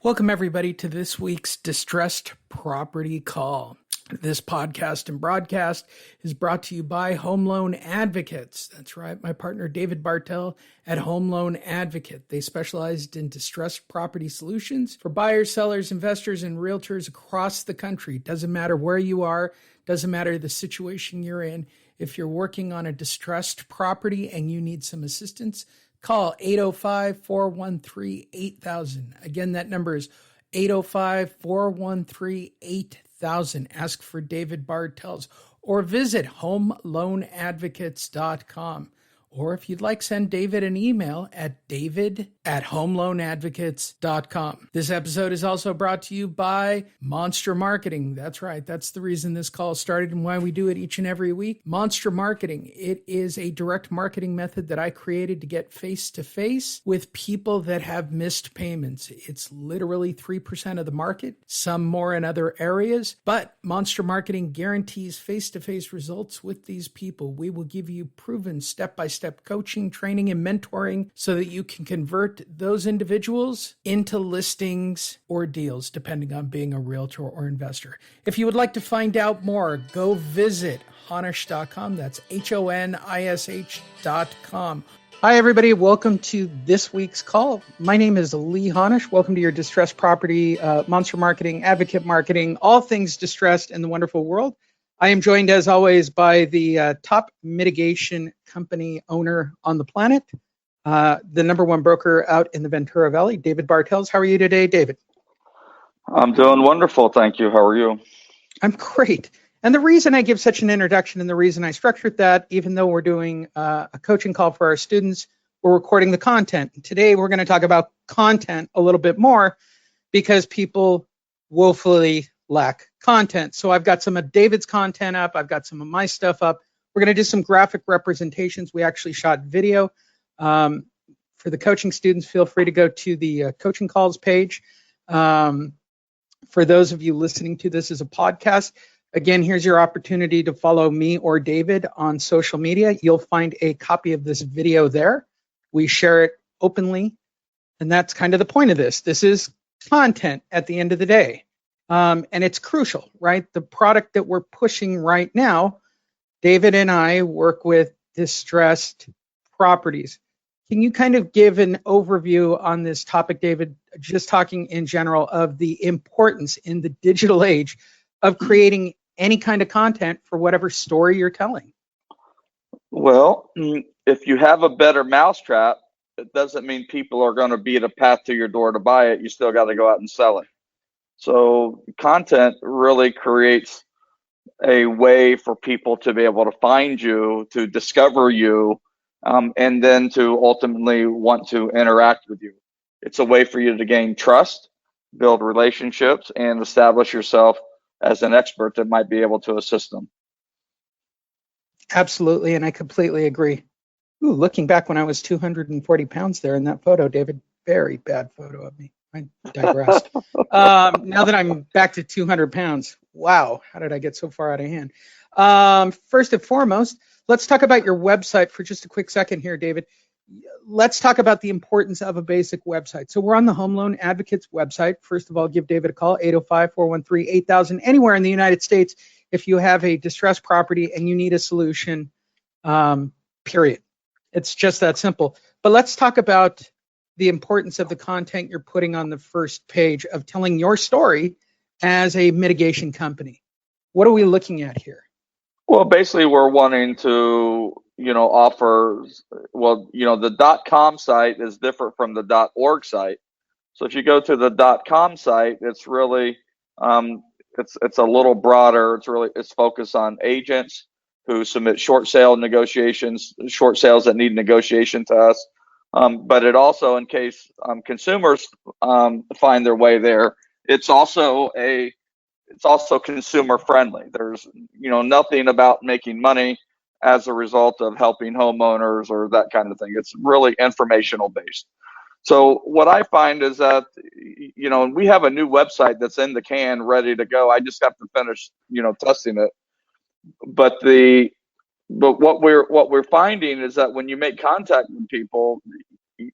Welcome, everybody, to this week's Distressed Property Call. This podcast and broadcast is brought to you by Home Loan Advocates. That's right, my partner David Bartels at Home Loan Advocate. They specialized in distressed property solutions for buyers, sellers, investors, and realtors across the country. Doesn't matter where you are, doesn't matter the situation you're in. If you're working on a distressed property and you need some assistance, call 805-413-8000. Again, that number is 805-413-8000. Ask for David Bartels or visit homeloanadvocates.com. Or if you'd like, send David an email at david@homeloanadvocates.com. This episode is also brought to you by Monster Marketing. That's right. That's the reason this call started and why we do it each and every week. Monster Marketing. It is a direct marketing method that I created to get face-to-face with people that have missed payments. It's literally 3% of the market, some more in other areas, but Monster Marketing guarantees face-to-face results with these people. We will give you proven step-by-step coaching, training, and mentoring so that you can convert those individuals into listings or deals, depending on being a realtor or investor. If you would like to find out more, go visit honish.com. That's HONISH.com. Hi, everybody. Welcome to this week's call. My name is Lee Honish. Welcome to your distressed property, monster marketing, advocate marketing, all things distressed in the wonderful world. I am joined, as always, by the top mitigation company owner on the planet, the number one broker out in the Ventura Valley, David Bartels. How are you today, David? I'm doing wonderful, thank you. How are you? I'm great. And the reason I give such an introduction and the reason I structured that, even though we're doing a coaching call for our students, we're recording the content. Today, we're going to talk about content a little bit more because people woefully lack content. So I've got some of David's content up. I've got some of my stuff up. We're going to do some graphic representations. We actually shot video. For the coaching students, feel free to go to the coaching calls page. For those of you listening to this as a podcast, again, here's your opportunity to follow me or David on social media. You'll find a copy of this video there. We share it openly, and that's kind of the point of this. This is content at the end of the day. And it's crucial, right? The product that we're pushing right now, David and I work with distressed properties. Can you kind of give an overview on this topic, David, just talking in general of the importance in the digital age of creating any kind of content for whatever story you're telling? Well, if you have a better mousetrap, it doesn't mean people are going to beat a path to your door to buy it. You still got to go out and sell it. So content really creates a way for people to be able to find you, to discover you, and then to ultimately want to interact with you. It's a way for you to gain trust, build relationships, and establish yourself as an expert that might be able to assist them. Absolutely, and I completely agree. Ooh, looking back when I was 240 pounds there in that photo, David, very bad photo of me. I digressed. Now that I'm back to 200 pounds, wow, how did I get so far out of hand? First and foremost, let's talk about your website for just a quick second here, David. Let's talk about the importance of a basic website. So we're on the Home Loan Advocates website. First of all, give David a call, 805-413-8000, anywhere in the United States if you have a distressed property and you need a solution, period. It's just that simple. But let's talk about the importance of the content you're putting on the first page of telling your story as a mitigation company. What are we looking at here? Well, basically, we're wanting to, offer, the .com site is different from the .org site. So if you go to the .com site, it's really, it's a little broader. It's focused on agents who submit short sales that need negotiation to us. But it also, in case consumers find their way there, it's also consumer friendly. There's nothing about making money as a result of helping homeowners or that kind of thing. It's really informational based. So what I find is that we have a new website that's in the can, ready to go. I just have to finish testing it. But what we're finding is that when you make contact with people,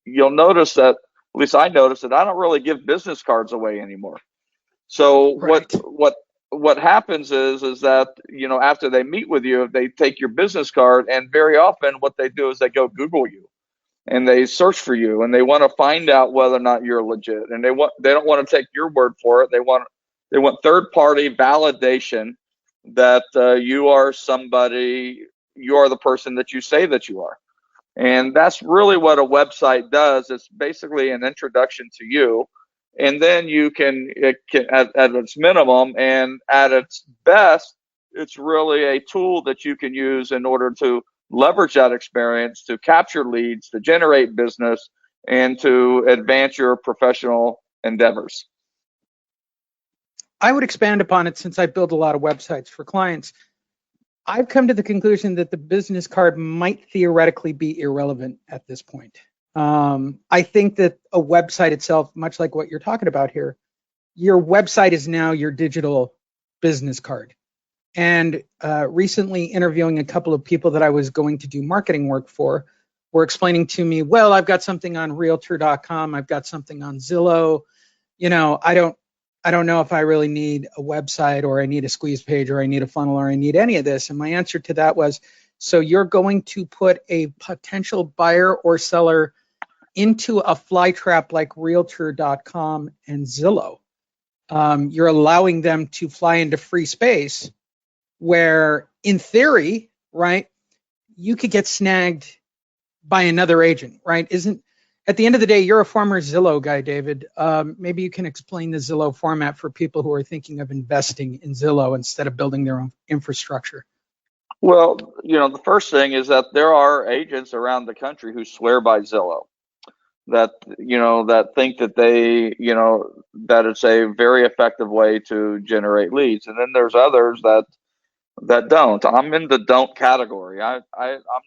you'll notice that least I noticed that I don't really give business cards away anymore. So Right. what happens is that, after they meet with you, they take your business card, and very often what they do is they go Google you and they search for you, and they want to find out whether or not you're legit, and they don't want to take your word for it. They want third party validation that you are somebody, you are the person that you say that you are. And that's really what a website does. It's basically an introduction to you. And then at its minimum and at its best, it's really a tool that you can use in order to leverage that experience to capture leads, to generate business, and to advance your professional endeavors. I would expand upon it since I build a lot of websites for clients. I've come to the conclusion that the business card might theoretically be irrelevant at this point. I think that a website itself, much like what you're talking about here, your website is now your digital business card. And recently interviewing a couple of people that I was going to do marketing work for were explaining to me, well, I've got something on Realtor.com, I've got something on Zillow. I don't know if I really need a website, or I need a squeeze page, or I need a funnel, or I need any of this. And my answer to that was, so you're going to put a potential buyer or seller into a fly trap like Realtor.com and Zillow. You're allowing them to fly into free space where, in theory, right, you could get snagged by another agent, right? At the end of the day, you're a former Zillow guy, David. Maybe you can explain the Zillow format for people who are thinking of investing in Zillow instead of building their own infrastructure. Well, the first thing is that there are agents around the country who swear by Zillow, that think that that it's a very effective way to generate leads. And then there's others that don't. I'm in the don't category. I'm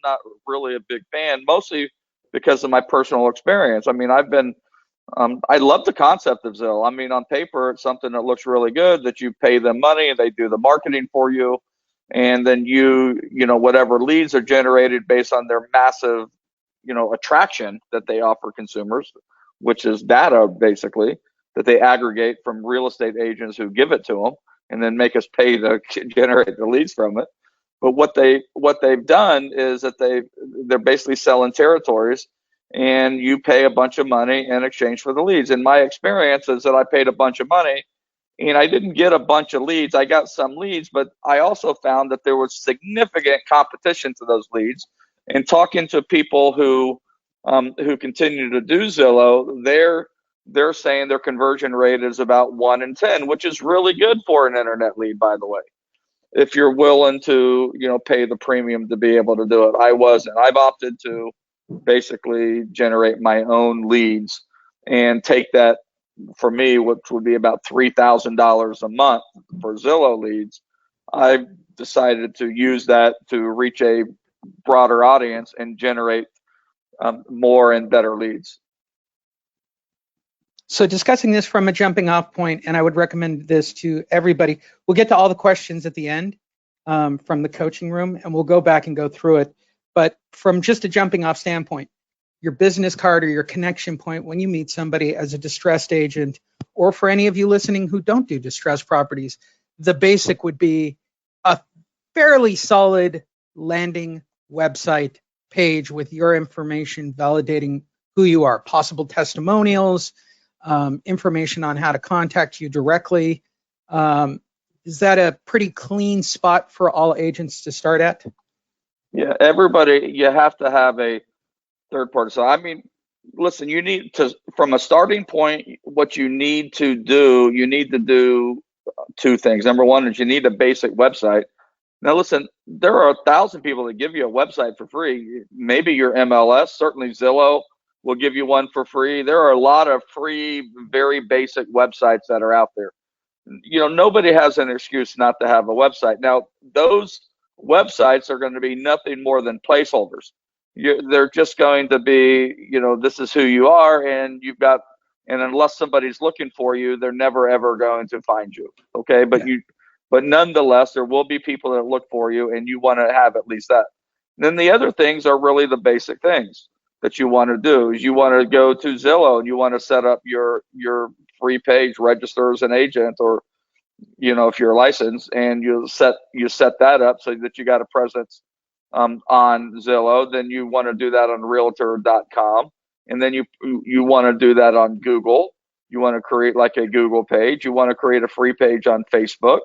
not really a big fan, mostly because of my personal experience. I mean, I love the concept of Zillow. I mean, on paper, it's something that looks really good, that you pay them money and they do the marketing for you. And then whatever leads are generated based on their massive, attraction that they offer consumers, which is data basically that they aggregate from real estate agents who give it to them and then make us pay to generate the leads from it. But what they've done is that they're basically selling territories, and you pay a bunch of money in exchange for the leads. And my experience is that I paid a bunch of money and I didn't get a bunch of leads. I got some leads, but I also found that there was significant competition to those leads. And talking to people who continue to do Zillow, they're saying their conversion rate is about 1 in 10, which is really good for an internet lead, by the way, if you're willing to pay the premium to be able to do it. I wasn't. I've opted to basically generate my own leads and take that, for me, which would be about $3,000 a month for Zillow leads. I've decided to use that to reach a broader audience and generate more and better leads. So discussing this from a jumping off point, and I would recommend this to everybody. We'll get to all the questions at the end from the coaching room, and we'll go back and go through it. But from just a jumping off standpoint, your business card or your connection point when you meet somebody as a distressed agent, or for any of you listening who don't do distressed properties, the basic would be a fairly solid landing website page with your information validating who you are, possible testimonials, information on how to contact you directly. Is that a pretty clean spot for all agents to start at? Yeah, everybody, you have to have a third party. So, I mean, listen, you need to, from a starting point, what you need to do two things. Number one is you need a basic website. Now, listen, there are 1,000 people that give you a website for free. Maybe your MLS, certainly Zillow will give you one for free. There are a lot of free, very basic websites that are out there. Nobody has an excuse not to have a website. Now, those websites are going to be nothing more than placeholders. They're just going to be, this is who you are, and unless somebody's looking for you, they're never ever going to find you. Okay, but nonetheless, there will be people that look for you, and you want to have at least that. Then the other things are really the basic things. that you want to do. Is you want to go to Zillow and you want to set up your free page, register as an agent, or if you're licensed, and you set that up so that you got a presence on Zillow. Then you want to do that on Realtor.com, and then you want to do that on Google. You want to create like a Google page. You want to create a free page on Facebook.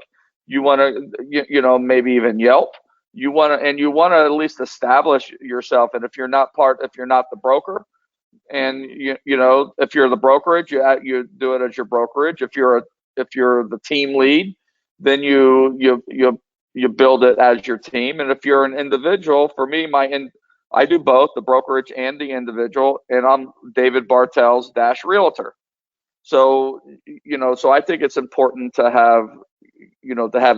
You want to maybe even Yelp. You want to at least establish yourself. And if you're not the broker, and if you're the brokerage, you do it as your brokerage. If you're the team lead, then you build it as your team. And if you're an individual, for me, I do both the brokerage and the individual, and I'm David Bartels Realtor. So so I think it's important to have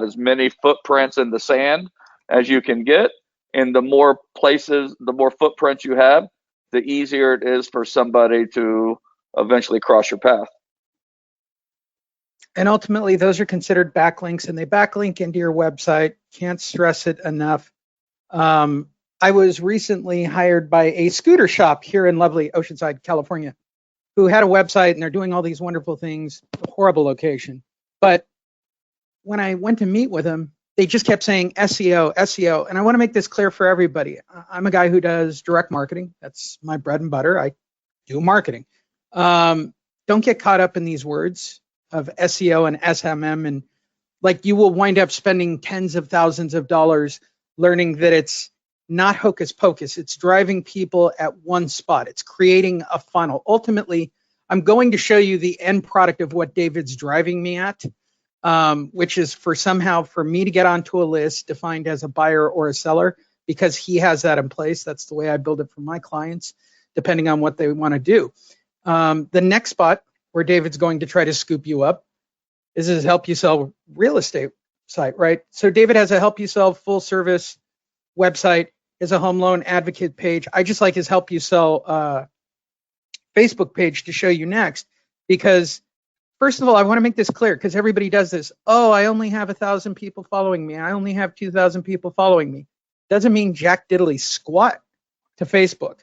as many footprints in the sand as you can get, and the more footprints you have, the easier it is for somebody to eventually cross your path. And ultimately, those are considered backlinks, and they backlink into your website. Can't stress it enough. I was recently hired by a scooter shop here in lovely Oceanside, California, who had a website, and they're doing all these wonderful things. A horrible location. But when I went to meet with them, they just kept saying SEO, SEO. And I want to make this clear for everybody. I'm a guy who does direct marketing. That's my bread and butter. I do marketing. Don't get caught up in these words of SEO and SMM, and like you will wind up spending tens of thousands of dollars learning that it's not hocus pocus. It's driving people at one spot. It's creating a funnel. Ultimately, I'm going to show you the end product of what David's driving me at, which is for me to get onto a list defined as a buyer or a seller, because he has that in place. That's the way I build it for my clients, depending on what they want to do. The next spot where David's going to try to scoop you up is his help you sell real estate site, right? So David has a help you sell full service website, is a home loan advocate page. I just like his help you sell Facebook page to show you next, because first of all, I want to make this clear, because everybody does this. Oh, I only have 1,000 people following me. I only have 2,000 people following me. Doesn't mean jack diddly squat to Facebook.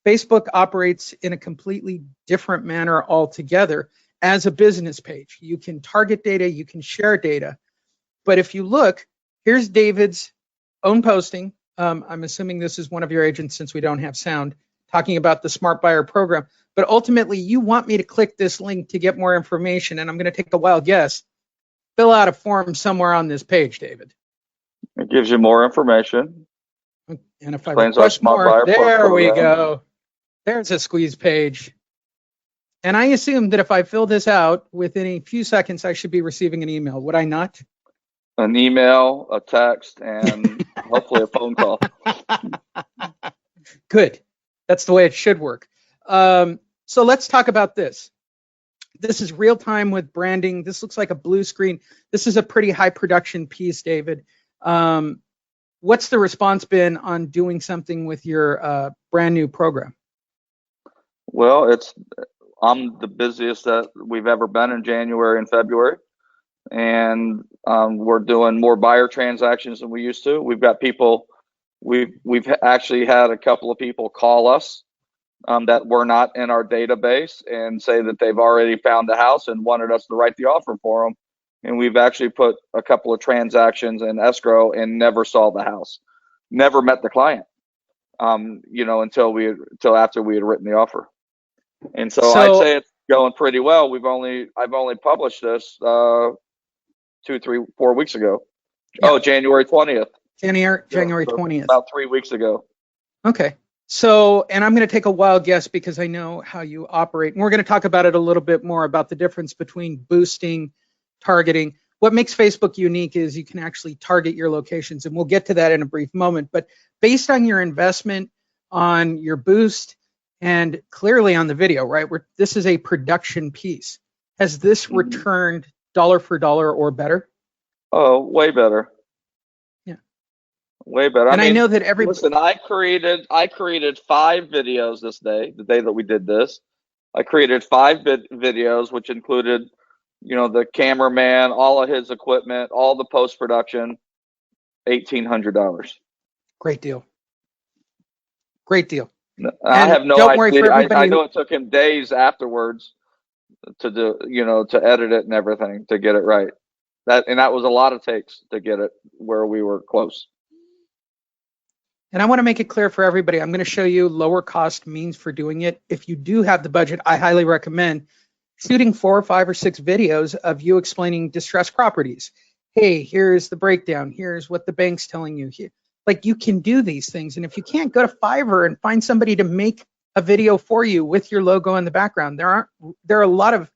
Facebook operates in a completely different manner altogether as a business page. You can target data, you can share data. But if you look, here's David's own posting. I'm assuming this is one of your agents, since we don't have sound, talking about the Smart Buyer program. But ultimately, you want me to click this link to get more information, and I'm going to take a wild guess. Fill out a form somewhere on this page, David. It gives you more information. And if I request more, there we go. There's a squeeze page. And I assume that if I fill this out, within a few seconds, I should be receiving an email. Would I not? An email, a text, and hopefully a phone call. Good. That's the way it should work. So let's talk about this. This is real time with branding. This looks like a blue screen. This is a pretty high production piece, David. What's the response been on doing something with your brand new program? Well, I'm the busiest that we've ever been in January and February, and we're doing more buyer transactions than we used to. We've got people. We've actually had a couple of people call us that were not in our database and say that they've already found the house and wanted us to write the offer for them. And we've actually put a couple of transactions in escrow and never saw the house, never met the client, until after we had written the offer. And so I'd say it's going pretty well. I've only published this 2, 3, 4 weeks ago. Yeah. Oh, January 20th. January 20th. About 3 weeks ago. Okay. So, and I'm going to take a wild guess because I know how you operate. And we're going to talk about it a little bit more, about the difference between boosting, targeting. What makes Facebook unique is you can actually target your locations, and we'll get to that in a brief moment. But based on your investment, on your boost, and clearly on the video, right? This is a production piece. Has this returned dollar for dollar or better? Oh, way better. Yeah. Way better. And I know that listen, I created 5 videos this day, the day that we did this. I created 5 videos, which included, the cameraman, all of his equipment, all the post-production, $1,800. Great deal. Great deal. I And have no don't worry for idea. I everybody. know it took him days afterwards to do, to edit it and everything to get it right. That was a lot of takes to get it where we were close. And I want to make it clear for everybody. I'm going to show you lower cost means for doing it. If you do have the budget, I highly recommend shooting 4 or 5 or 6 videos of you explaining distressed properties. Hey, here's the breakdown. Here's what the bank's telling you. Like, you can do these things. And if you can't, go to Fiverr and find somebody to make a video for you with your logo in the background. There are a lot of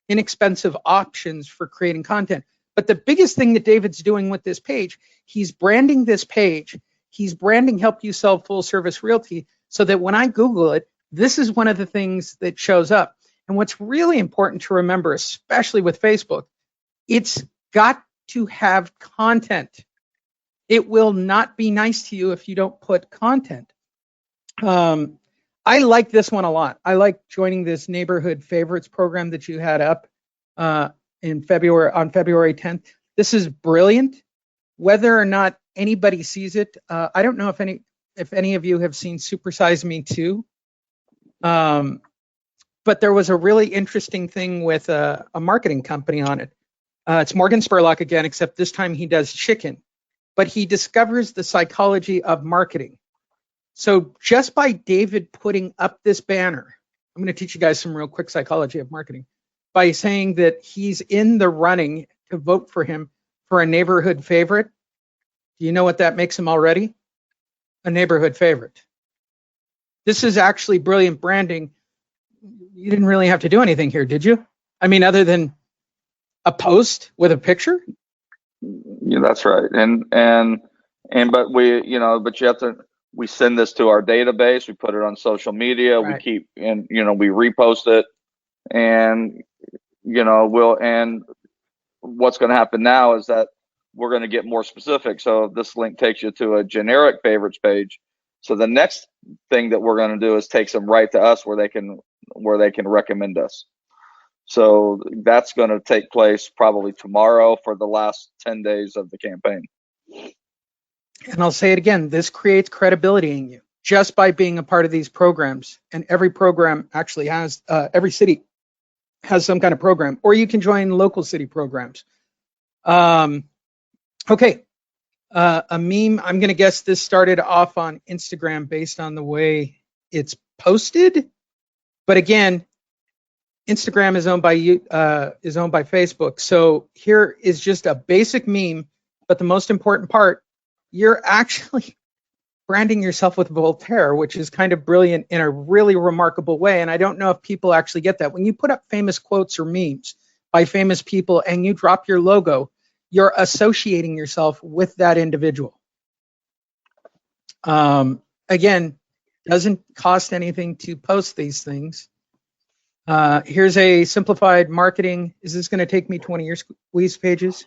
inexpensive options for creating content. But the biggest thing that David's doing with this page, he's branding this page. He's branding Help You Sell Full Service Realty, so that when I Google it, this is one of the things that shows up. And what's really important to remember, especially with Facebook, it's got to have content. It will not be nice to you if you don't put content. I like this one a lot. I like joining this neighborhood favorites program that you had up on February 10th. This is brilliant. Whether or not anybody sees it, I don't know if any of you have seen Super Size Me 2. But there was a really interesting thing with a marketing company on it. It's Morgan Spurlock again, except this time he does chicken. But he discovers the psychology of marketing. So just by David putting up this banner, I'm going to teach you guys some real quick psychology of marketing. By saying that he's in the running to vote for him for a neighborhood favorite, do you know what that makes him already? A neighborhood favorite. This is actually brilliant branding. You didn't really have to do anything here, did you? I mean, other than a post with a picture? Yeah, that's right. But but you have to, we send this to our database, we put it on social media, we Right. keep, and, we repost it, and, and what's going to happen now is that we're going to get more specific. So this link takes you to a generic favorites page. So the next thing that we're going to do is take them right to us where they can recommend us. So that's going to take place probably tomorrow for the last 10 days of the campaign. And I'll say it again, this creates credibility in you just by being a part of these programs. And every program actually has, every city has some kind of program, or you can join local city programs. Okay. A meme, I'm going to guess this started off on Instagram based on the way it's posted. But again, Instagram is owned by Facebook. So here is just a basic meme, but the most important part, you're actually branding yourself with Voltaire, which is kind of brilliant in a really remarkable way. And I don't know if people actually get that. When you put up famous quotes or memes by famous people and you drop your logo, you're associating yourself with that individual. Again, doesn't cost anything to post these things. Here's a simplified marketing. Is this going to take me 20 years squeeze pages?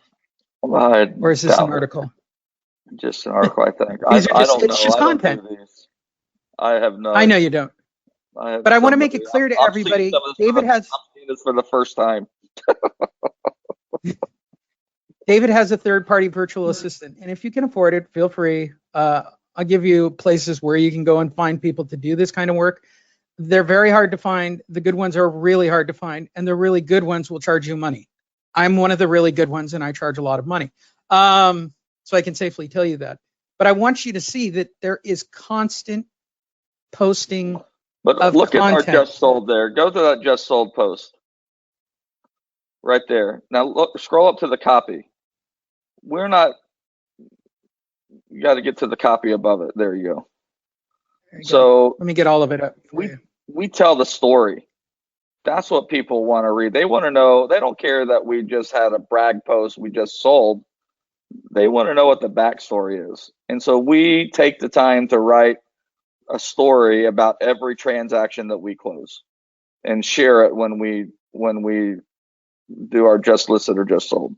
Or is this an article? Just an article, I think. I don't know. It's just content. I have no. I know you don't. But I want to make it clear to everybody. David has. I'm seeing this for the first time. David has a third-party virtual assistant, and if you can afford it, feel free. I'll give you places where you can go and find people to do this kind of work. They're very hard to find. The good ones are really hard to find, and the really good ones will charge you money. I'm one of the really good ones, and I charge a lot of money. So I can safely tell you that. But I want you to see that there is constant posting. But look at our just sold there. Go to that just sold post. Right there. Now look, scroll up to the copy. We're not, you got to get to the copy above it. There you go. So let me get all of it up. We tell the story. That's what people want to read. They want to know, they don't care that we just had a brag post, we just sold. They want to know what the backstory is. And so we take the time to write a story about every transaction that we close and share it when we do our just listed or just sold.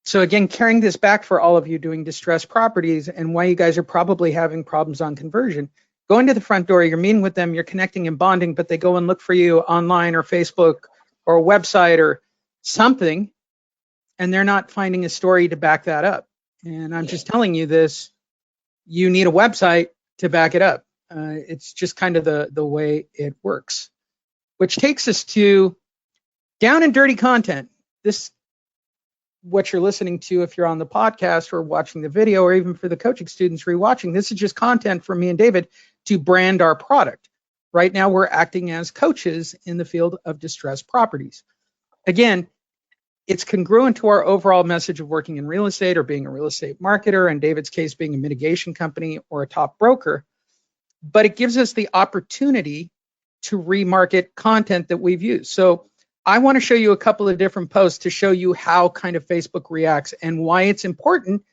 So again, carrying this back for all of you doing distressed properties and why you guys are probably having problems on conversion, going to the front door, you're meeting with them, you're connecting and bonding, but they go and look for you online or Facebook or a website or something, and they're not finding a story to back that up. And I'm just telling you this, you need a website to back it up. It's just kind of the way it works, which takes us to down and dirty content. This, what you're listening to, if you're on the podcast or watching the video, or even for the coaching students rewatching, this is just content from me and David to brand our product. Right now, we're acting as coaches in the field of distressed properties. Again, it's congruent to our overall message of working in real estate or being a real estate marketer, in David's case, being a mitigation company or a top broker. But it gives us the opportunity to remarket content that we've used. So I want to show you a couple of different posts to show you how kind of Facebook reacts and why it's important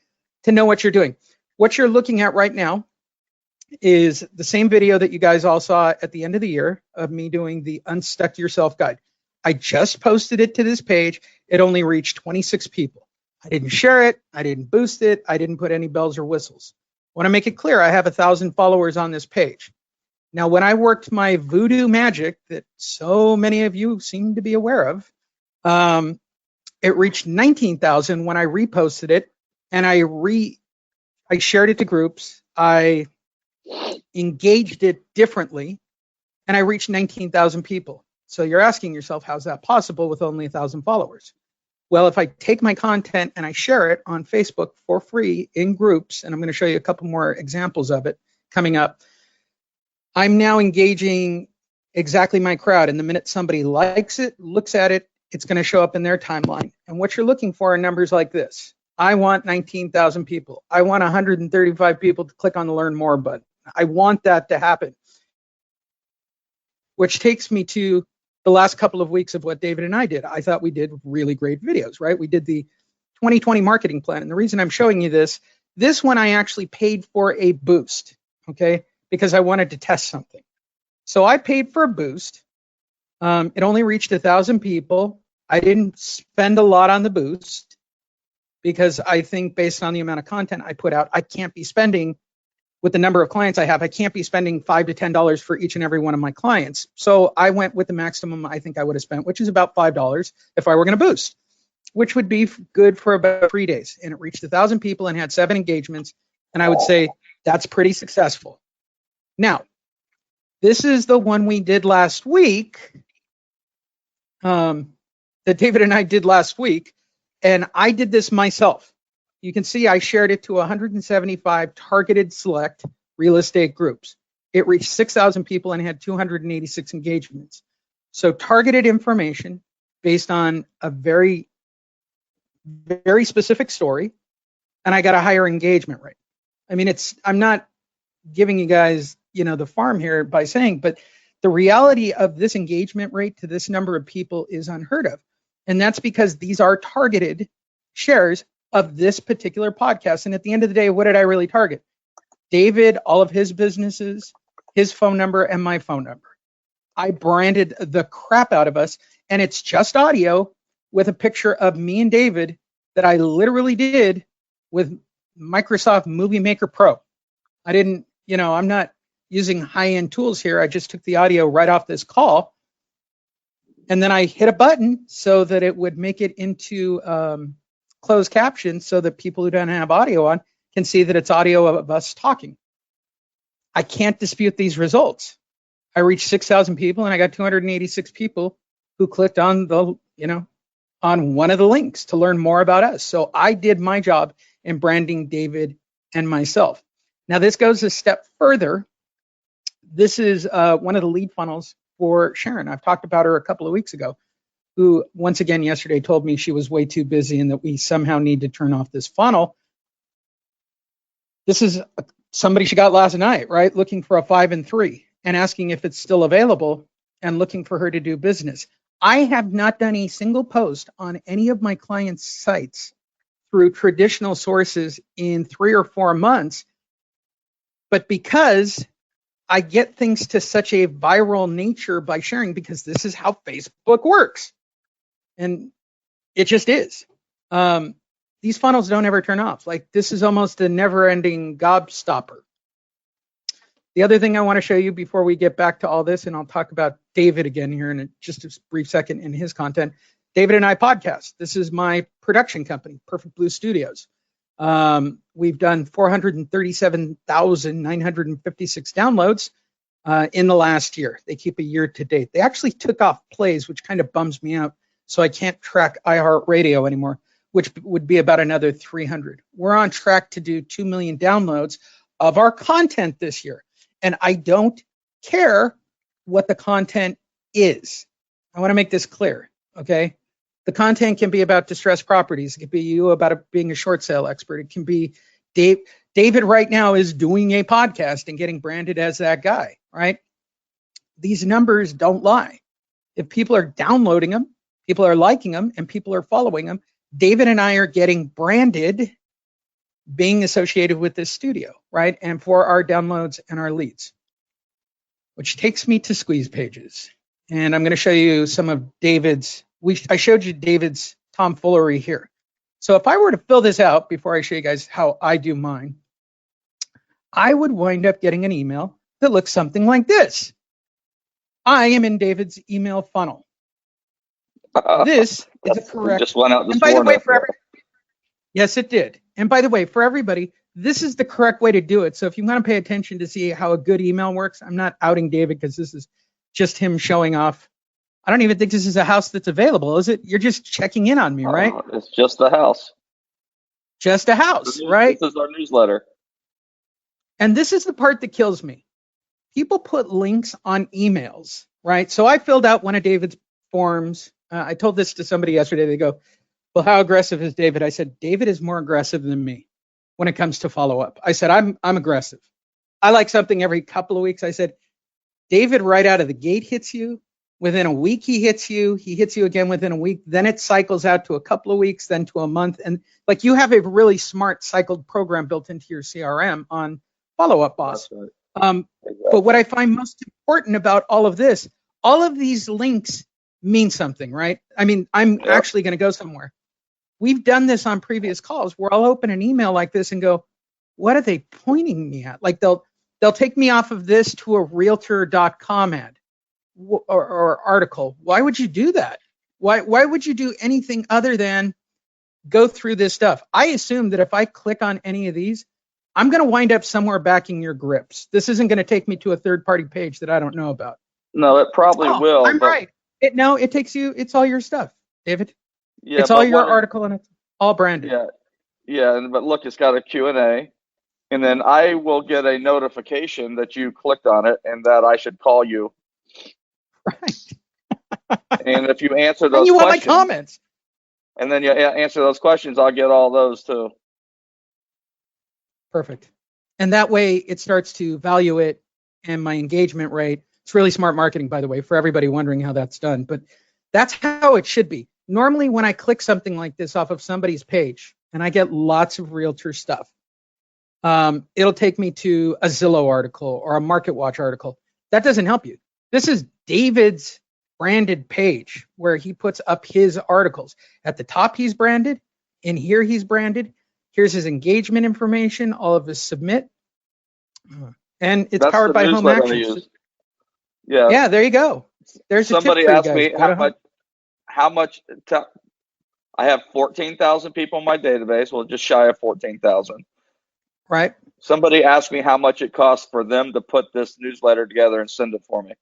to know what you're doing. What you're looking at right now is the same video that you guys all saw at the end of the year of me doing the Unstuck Yourself guide. I just posted it to this page. It only reached 26 people. I didn't share it. I didn't boost it. I didn't put any bells or whistles. I want to make it clear, I have 1,000 followers on this page. Now, when I worked my voodoo magic that so many of you seem to be aware of, it reached 19,000 when I reposted it, and I shared it to groups. I engaged it differently, and I reached 19,000 people. So you're asking yourself, how's that possible with only 1,000 followers? Well, if I take my content and I share it on Facebook for free in groups, and I'm going to show you a couple more examples of it coming up, I'm now engaging exactly my crowd. And the minute somebody likes it, looks at it, it's going to show up in their timeline. And what you're looking for are numbers like this. I want 19,000 people. I want 135 people to click on the Learn More button. I want that to happen. Which takes me to the last couple of weeks of what David and I did. I thought we did really great videos, right? We did the 2020 marketing plan. And the reason I'm showing you this one I actually paid for a boost, okay? Because I wanted to test something. So I paid for a boost. It only reached 1,000 people. I didn't spend a lot on the boost because I think based on the amount of content I put out, I can't be spending, with the number of clients I have, I can't be spending $5 to $10 for each and every one of my clients. So I went with the maximum I think I would have spent, which is about $5 if I were going to boost, which would be good for about 3 days. And it reached 1,000 people and had 7 engagements. And I would say that's pretty successful. Now, this is the one we did last week, that David and I did last week. And I did this myself. You can see I shared it to 175 targeted select real estate groups. It reached 6,000 people and had 286 engagements. So targeted information based on a very, very specific story, and I got a higher engagement rate. I mean, I'm not giving you guys, the farm here by saying, but the reality of this engagement rate to this number of people is unheard of. And that's because these are targeted shares of this particular podcast. And at the end of the day, what did I really target? David, all of his businesses, his phone number, and my phone number. I branded the crap out of us, and it's just audio with a picture of me and David that I literally did with Microsoft Movie Maker Pro. I didn't, I'm not using high-end tools here. I just took the audio right off this call, and then I hit a button so that it would make it into closed caption so that people who don't have audio on can see that it's audio of us talking. I can't dispute these results. I reached 6,000 people and I got 286 people who clicked on on one of the links to learn more about us. So I did my job in branding David and myself. Now this goes a step further. This is one of the lead funnels for Sharon. I've talked about her a couple of weeks ago, who once again yesterday told me she was way too busy and that we somehow need to turn off this funnel. This is somebody she got last night, right? Looking for a 5 and 3 and asking if it's still available and looking for her to do business. I have not done a single post on any of my clients' sites through traditional sources in 3 or 4 months, but because I get things to such a viral nature by sharing, because this is how Facebook works. And it just is. These funnels don't ever turn off. Like, this is almost a never-ending gobstopper. The other thing I want to show you before we get back to all this, and I'll talk about David again here in just a brief second in his content. David and I podcast. This is my production company, Perfect Blue Studios. We've done 437,956 downloads in the last year. They keep a year to date. They actually took off plays, which kind of bums me out. So I can't track iHeartRadio anymore, which would be about another 300. We're on track to do 2 million downloads of our content this year. And I don't care what the content is. I want to make this clear, okay? The content can be about distressed properties. It can be you about being a short sale expert. It can be David right now is doing a podcast and getting branded as that guy, right? These numbers don't lie. If people are downloading them, people are liking them, and people are following them, David and I are getting branded being associated with this studio, right? And for our downloads and our leads, which takes me to squeeze pages. And I'm going to show you some of David's. I showed you David's tomfoolery here. So if I were to fill this out before I show you guys how I do mine, I would wind up getting an email that looks something like this. I am in David's email funnel. This is a correct. Just went out this and by morning. The way, for everybody, yes, it did. And by the way, for everybody, this is the correct way to do it. So if you want to pay attention to see how a good email works, I'm not outing David because this is just him showing off. I don't even think this is a house that's available, is it? You're just checking in on me, right? It's just a house. Just a house, right? This is our newsletter. And this is the part that kills me. People put links on emails, right? So I filled out one of David's forms. I told this to somebody yesterday. They go, well, how aggressive is David? I said, David is more aggressive than me when it comes to follow-up. I said, I'm aggressive. I like something every couple of weeks. I said, David right out of the gate hits you. Within a week, he hits you. He hits you again within a week. Then it cycles out to a couple of weeks, then to a month. And like you have a really smart cycled program built into your CRM on Follow-Up Boss. Right. Exactly. But what I find most important about all of this, all of these links mean something, right? I mean, I'm actually going to go somewhere. We've done this on previous calls where I'll open an email like this and go, what are they pointing me at? Like they'll take me off of this to a Realtor.com ad. Or article. Why would you do that? Why would you do anything other than go through this stuff? I assume that if I click on any of these, I'm going to wind up somewhere backing your grips. This isn't going to take me to a third-party page that I don't know about. No, it probably will. I'm right. It takes you. It's all your stuff, David. Yeah, it's all your article and it's all branded. Yeah. But look, it's got a Q&A, and then I will get a notification that you clicked on it and that I should call you. Right. And if you answer those and you questions, want my comments. And then you answer those questions, I'll get all those too. Perfect. And that way it starts to value it and my engagement rate. It's really smart marketing, by the way, for everybody wondering how that's done. But that's how it should be. Normally, when I click something like this off of somebody's page, and I get lots of realtor stuff, it'll take me to a Zillow article or a MarketWatch article. That doesn't help you. This is David's branded page where he puts up his articles. At the top, he's branded. In here, he's branded. Here's his engagement information, all of his submit. And it's powered by Home Actions. Yeah, there you go. There's somebody a tip asked me how much I have 14,000 people in my database. Well, just shy of 14,000. Right. Somebody asked me how much it costs for them to put this newsletter together and send it for me.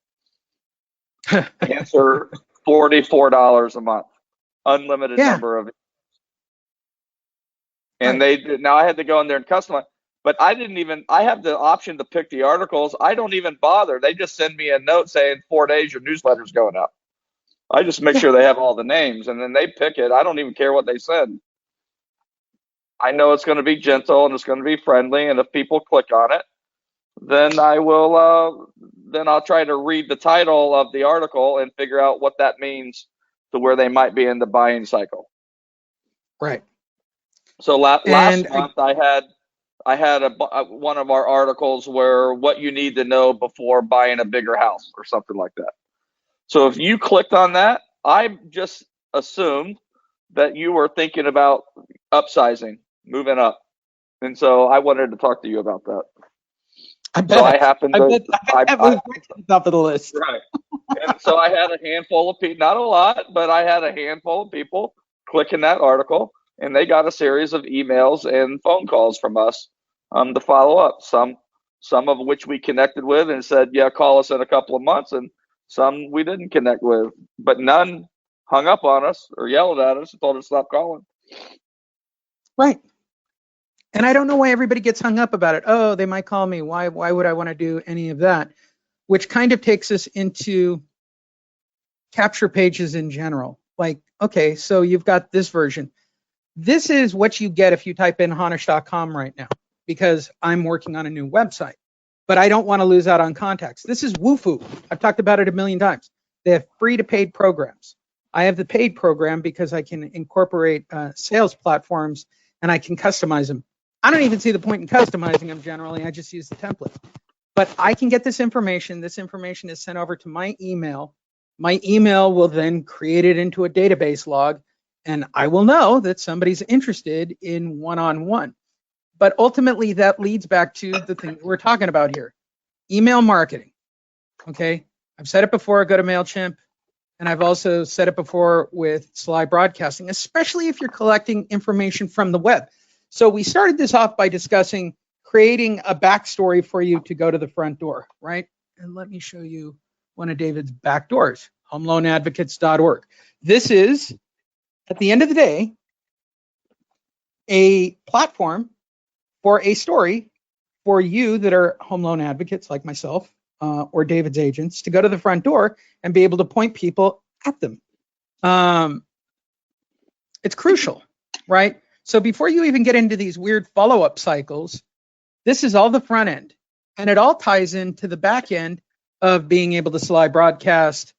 Answer, $44 a month, unlimited number of. And now I had to go in there and customize, but I have the option to pick the articles. I don't even bother. They just send me a note saying 4 days, your newsletter's going up. I just make sure they have all the names and then they pick it. I don't even care what they said. I know it's going to be gentle and it's going to be friendly. And if people click on it, then I'll try to read the title of the article and figure out what that means to where they might be in the buying cycle. Right. So last month I had one of our articles where what you need to know before buying a bigger house or something like that. So if you clicked on that, I just assumed that you were thinking about upsizing, moving up. And so I wanted to talk to you about that. I bet. So I happened to. I moved right to the top of the list. Right. And so I had a handful of people, not a lot, but I had a handful of people clicking that article. and they got a series of emails and phone calls from us to follow up. Some of which we connected with and said, yeah, call us in a couple of months, and some we didn't connect with, but none hung up on us or yelled at us and told us to stop calling. Right. And I don't know why everybody gets hung up about it. Oh, they might call me. Why would I want to do any of that? Which kind of takes us into capture pages in general. Like, okay, so you've got this version. This is what you get if you type in honish.com right now, because I'm working on a new website, but I don't want to lose out on contacts. This is Woofoo. I've talked about it a million times. They have free to paid programs. I have the paid program because I can incorporate sales platforms and I can customize them. I don't even see the point in customizing them generally. I just use the template. But I can get this information. This information is sent over to my email. My email will then create it into a database log, and I will know that somebody's interested in one-on-one. But ultimately, that leads back to the thing that we're talking about here, email marketing. Okay, I've said it before, go to MailChimp, and I've also said it before with Sly Broadcasting, especially if you're collecting information from the web. So we started this off by discussing creating a backstory for you to go to the front door, right? And let me show you one of David's back doors, homeloanadvocates.org. This is, at the end of the day, a platform for a story for you that are home loan advocates like myself or David's agents to go to the front door and be able to point people at them. It's crucial, right? So before you even get into these weird follow-up cycles, this is all the front end, and it all ties into the back end of being able to Sly broadcast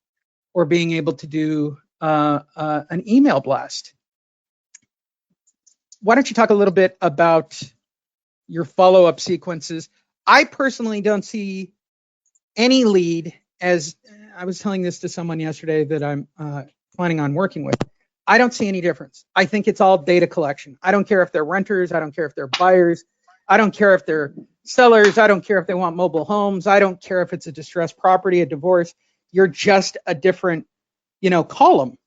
or being able to do an email blast. Why don't you talk a little bit about your follow-up sequences? I personally don't see any lead, as I was telling this to someone yesterday that I'm planning on working with. I don't see any difference. I think it's all data collection. I don't care if they're renters. I don't care if they're buyers. I don't care if they're sellers. I don't care if they want mobile homes. I don't care if it's a distressed property, a divorce. You're just a different, column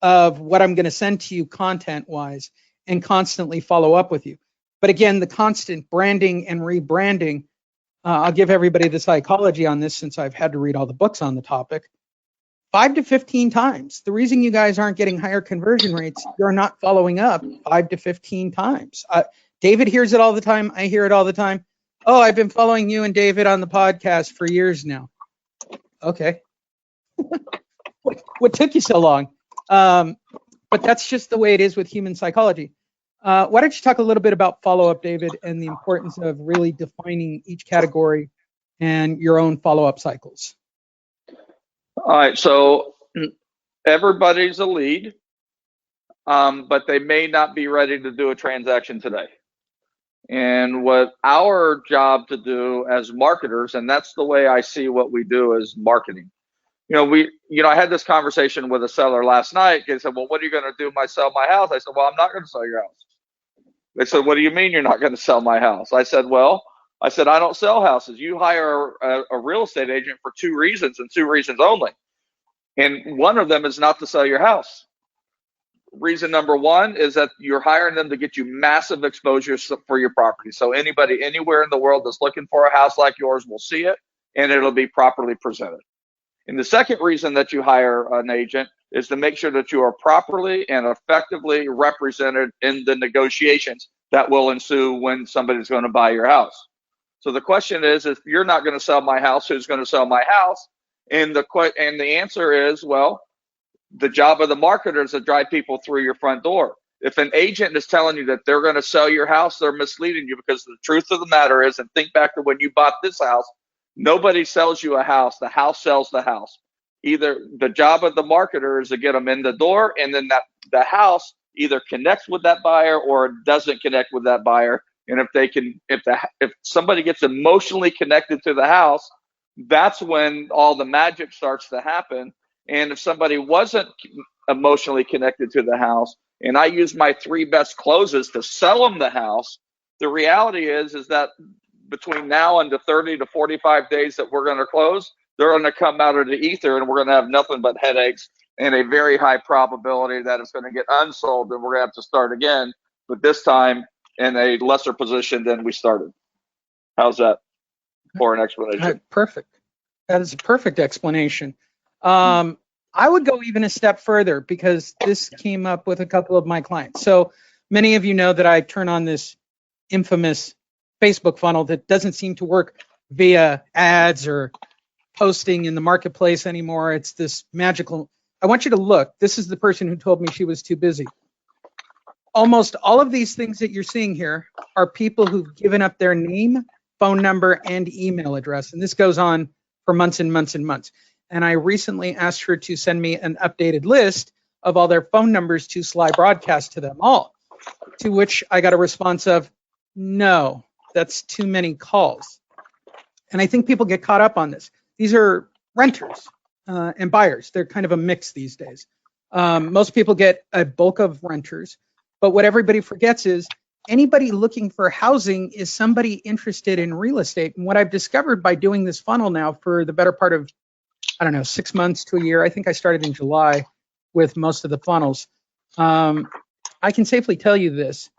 of what I'm going to send to you content-wise and constantly follow up with you. But again, the constant branding and rebranding, I'll give everybody the psychology on this since I've had to read all the books on the topic. 5 to 15 times. The reason you guys aren't getting higher conversion rates, you're not following up 5 to 15 times. David hears it all the time. I hear it all the time. Oh, I've been following you and David on the podcast for years now. Okay. What took you so long? But that's just the way it is with human psychology. Why don't you talk a little bit about follow-up, David, and the importance of really defining each category and your own follow-up cycles? All right, so everybody's a lead, but they may not be ready to do a transaction today. And what our job to do as marketers, and that's the way I see what we do as marketing. I had this conversation with a seller last night. They said, well, what are you going to do? Sell my house? I said, well, I'm not going to sell your house. They said, what do you mean you're not going to sell my house? I said, I don't sell houses. You hire a real estate agent for 2 reasons and 2 reasons only. And one of them is not to sell your house. Reason number 1 is that you're hiring them to get you massive exposure for your property. So anybody anywhere in the world that's looking for a house like yours will see it, and it'll be properly presented. And the second reason that you hire an agent is to make sure that you are properly and effectively represented in the negotiations that will ensue when somebody's going to buy your house. So the question is, if you're not going to sell my house, who's going to sell my house? And the answer is, well, the job of the marketer is to drive people through your front door. If an agent is telling you that they're going to sell your house, they're misleading you, because the truth of the matter is, and think back to when you bought this house, nobody sells you a house. The house sells the house. Either the job of the marketer is to get them in the door, and then the house either connects with that buyer or doesn't connect with that buyer. And if somebody gets emotionally connected to the house, that's when all the magic starts to happen. And if somebody wasn't emotionally connected to the house, and I use my 3 best closes to sell them the house, the reality is that between now and the 30 to 45 days that we're going to close, they're going to come out of the ether, and we're going to have nothing but headaches and a very high probability that it's going to get unsold, and we're going to have to start again, but this time in a lesser position than we started. How's that for an explanation? Perfect. That is a perfect explanation. I would go even a step further because this came up with a couple of my clients. So many of you know that I turn on this infamous Facebook funnel that doesn't seem to work via ads or posting in the marketplace anymore. It's this magical. I want you to look. This is the person who told me she was too busy. Almost all of these things that you're seeing here are people who've given up their name, phone number, and email address. And this goes on for months and months and months. And I recently asked her to send me an updated list of all their phone numbers to Sly Broadcast to them all, to which I got a response of, no, that's too many calls. And I think people get caught up on this. These are renters and buyers. They're kind of a mix these days. Most people get a bulk of renters, but what everybody forgets is anybody looking for housing is somebody interested in real estate. And what I've discovered by doing this funnel now for the better part of, 6 months to a year, I think I started in July with most of the funnels. I can safely tell you this.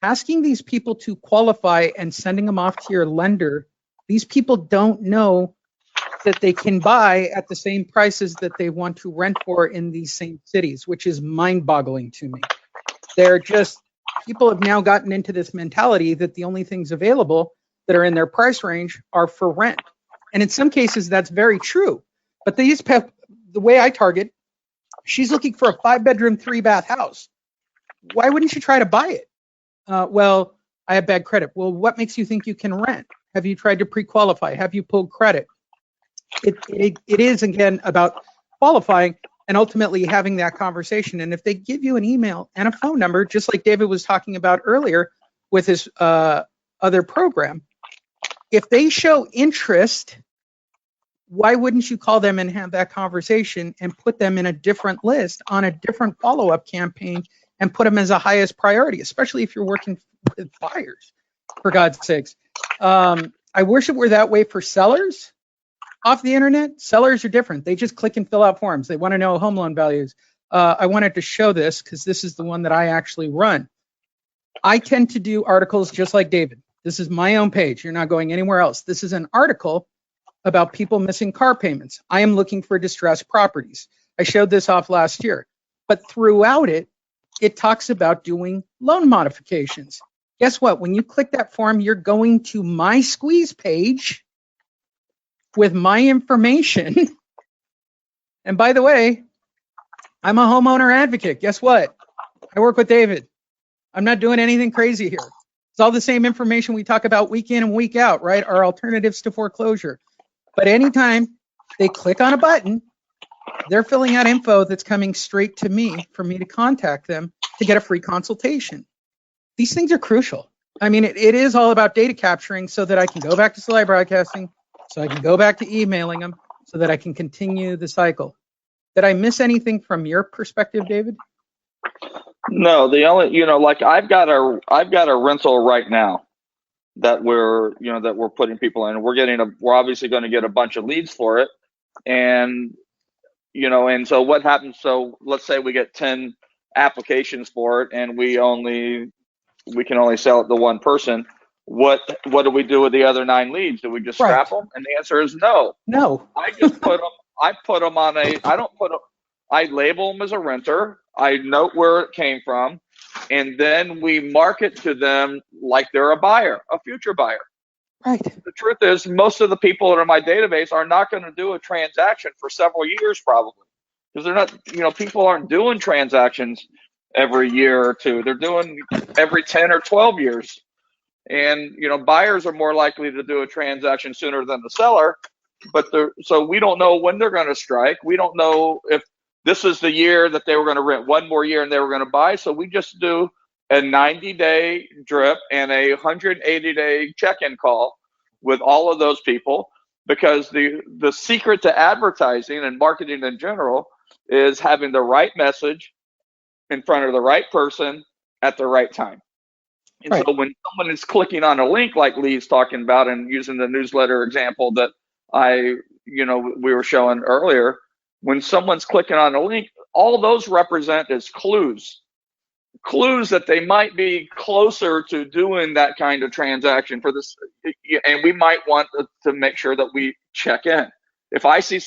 Asking these people to qualify and sending them off to your lender, these people don't know that they can buy at the same prices that they want to rent for in these same cities, which is mind-boggling to me. People have now gotten into this mentality that the only things available that are in their price range are for rent. And in some cases, that's very true. But the way I target, she's looking for a 5-bedroom, 3-bath house. Why wouldn't you try to buy it? Well, I have bad credit. Well, what makes you think you can rent? Have you tried to pre-qualify? Have you pulled credit? It is, again, about qualifying and ultimately having that conversation. And if they give you an email and a phone number, just like David was talking about earlier with his other program, if they show interest, why wouldn't you call them and have that conversation and put them in a different list on a different follow-up campaign and put them as a highest priority, especially if you're working with buyers, for God's sakes. I wish it were that way for sellers off the internet. Sellers are different. They just click and fill out forms. They want to know home loan values. I wanted to show this because this is the one that I actually run. I tend to do articles just like David. This is my own page. You're not going anywhere else. This is an article about people missing car payments. I am looking for distressed properties. I showed this off last year. But throughout it, it talks about doing loan modifications. Guess what? When you click that form, you're going to my squeeze page with my information. And by the way, I'm a homeowner advocate. Guess what? I work with David. I'm not doing anything crazy here. It's all the same information we talk about week in and week out, right? Our alternatives to foreclosure. But anytime they click on a button, they're filling out info that's coming straight to me for me to contact them to get a free consultation. These things are crucial. I mean, it is all about data capturing so that I can go back to Sly Broadcasting, so I can go back to emailing them, so that I can continue the cycle. Did I miss anything from your perspective, David? No, the only, like I've got a rental right now that we're putting people in. We're obviously going to get a bunch of leads for it. And, and so what happens? So let's say we get 10 applications for it and we can only sell it to one person. What do we do with the other 9 leads? Do we just scrap them? And the answer is no. No. I just put them on I label them as a renter. I note where it came from, and then we market to them like they're a buyer, a future buyer. Right. The truth is, most of the people that are in my database are not going to do a transaction for several years, probably, because they're not. People aren't doing transactions every year or two. They're doing every 10 or 12 years. And buyers are more likely to do a transaction sooner than the seller, so we don't know when they're going to strike. We don't know if this is the year that they were going to rent one more year and they were going to buy. So we just do a 90-day drip and a 180-day check-in call with all of those people, because the secret to advertising and marketing in general is having the right message in front of the right person at the right time. And right. So when someone is clicking on a link like Lee's talking about and using the newsletter example that we were showing earlier, When someone's clicking on a link, all those represent as clues that they might be closer to doing that kind of transaction for this. And we might want to make sure that we check in. If I see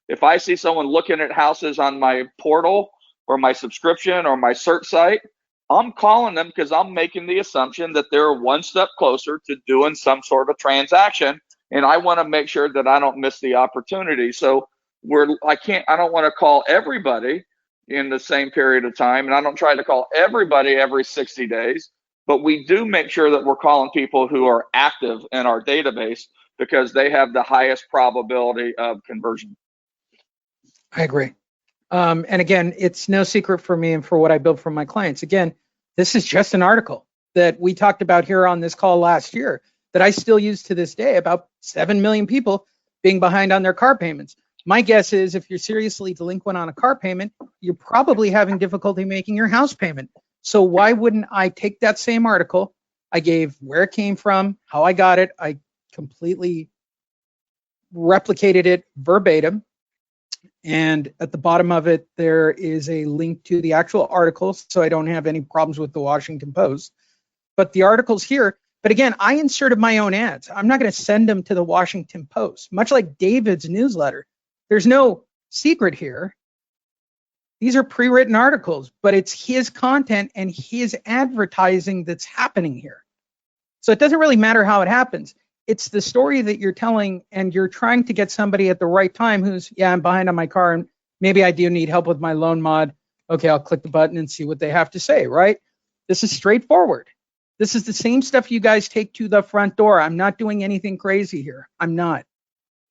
if I see someone looking at houses on my portal or my subscription or my search site, I'm calling them because I'm making the assumption that they're one step closer to doing some sort of transaction. And I want to make sure that I don't miss the opportunity. So I don't want to call everybody in the same period of time. And I don't try to call everybody every 60 days, but we do make sure that we're calling people who are active in our database because they have the highest probability of conversion. I agree. And again, it's no secret for me and for what I build for my clients. Again, this is just an article that we talked about here on this call last year that I still use to this day, about 7 million people being behind on their car payments. My guess is if you're seriously delinquent on a car payment, you're probably having difficulty making your house payment. So why wouldn't I take that same article? I gave where it came from, how I got it. I completely replicated it verbatim. And at the bottom of it, there is a link to the actual article, so I don't have any problems with the Washington Post. But the article's here. But again, I inserted my own ads. I'm not going to send them to the Washington Post, much like David's newsletter. There's no secret here. These are pre-written articles, but it's his content and his advertising that's happening here. So it doesn't really matter how it happens. It's the story that you're telling, and you're trying to get somebody at the right time who's, yeah, I'm behind on my car and maybe I do need help with my loan mod. Okay, I'll click the button and see what they have to say, right? This is straightforward. This is the same stuff you guys take to the front door. I'm not doing anything crazy here. I'm not.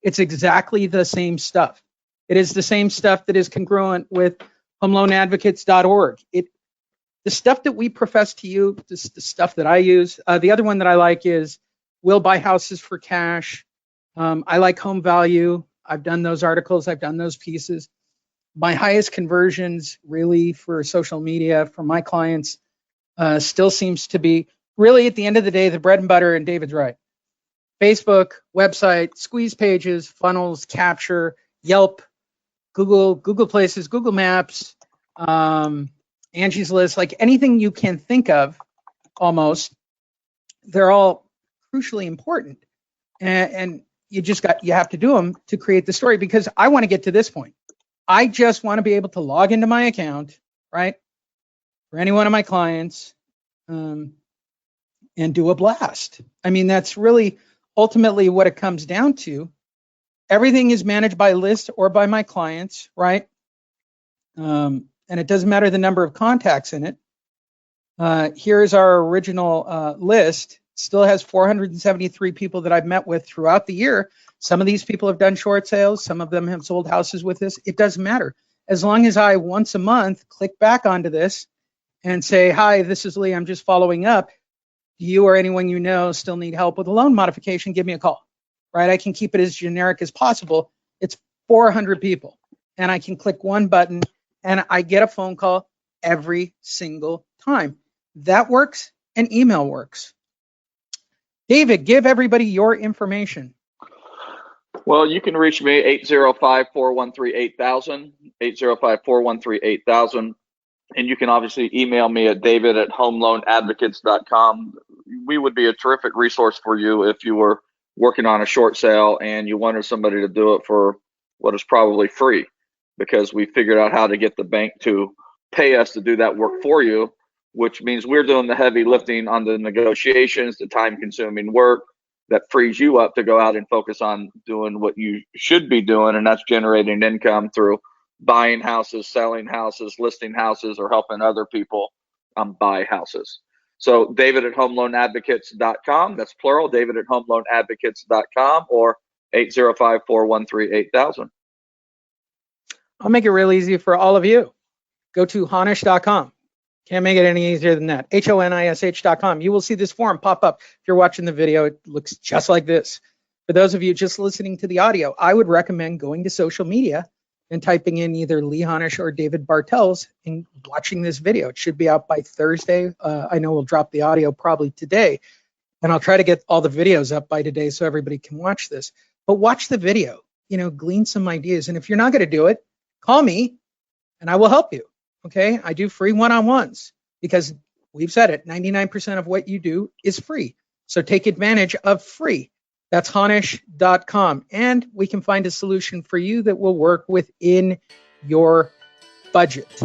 It's exactly the same stuff. It is the same stuff that is congruent with homeloanadvocates.org. The stuff that we profess to you, this is the stuff that I use. The other one that I like is Will Buy Houses for Cash. I like Home Value. I've done those articles. I've done those pieces. My highest conversions really for social media for my clients still seems to be really at the end of the day, the bread and butter, and David's right. Facebook, website, squeeze pages, funnels, capture, Yelp, Google Places, Google Maps, Angie's List, like anything you can think of almost, they're all crucially important. And you have to do them to create the story, because I want to get to this point. I just want to be able to log into my account, right, for any one of my clients, and do a blast. I mean, that's really ultimately what it comes down to. Everything is managed by list or by my clients, right? And it doesn't matter the number of contacts in it. Here's our original list. Still has 473 people that I've met with throughout the year. Some of these people have done short sales. Some of them have sold houses with us. It doesn't matter. As long as I once a month click back onto this and say, hi, this is Lee. I'm just following up. Do you or anyone you know still need help with a loan modification? Give me a call, right? I can keep it as generic as possible. It's 400 people, and I can click one button and I get a phone call every single time. That works, and email works. David, give everybody your information. Well, you can reach me 805-413-8000, 805-413-8000. And you can obviously email me at david@homeloanadvocates.com. We would be a terrific resource for you if you were working on a short sale and you wanted somebody to do it for what is probably free, because we figured out how to get the bank to pay us to do that work for you, which means we're doing the heavy lifting on the negotiations, the time-consuming work that frees you up to go out and focus on doing what you should be doing, and that's generating income through buying houses, selling houses, listing houses, or helping other people buy houses. So david@homeloanadvocates.com, that's plural, david@homeloanadvocates.com, or 805-413-8000. I'll make it real easy for all of you. Go to honish.com. Can't make it any easier than that. HONISH.com. You will see this form pop up. If you're watching the video, it looks just like this. For those of you just listening to the audio, I would recommend going to social media and typing in either Lee Honish or David Bartels and watching this video. It should be out by Thursday. I know we'll drop the audio probably today, and I'll try to get all the videos up by today so everybody can watch this. But watch the video. glean some ideas. And if you're not going to do it, call me and I will help you. Okay. I do free one-on-ones because we've said it, 99% of what you do is free. So take advantage of free. That's honish.com. And we can find a solution for you that will work within your budget.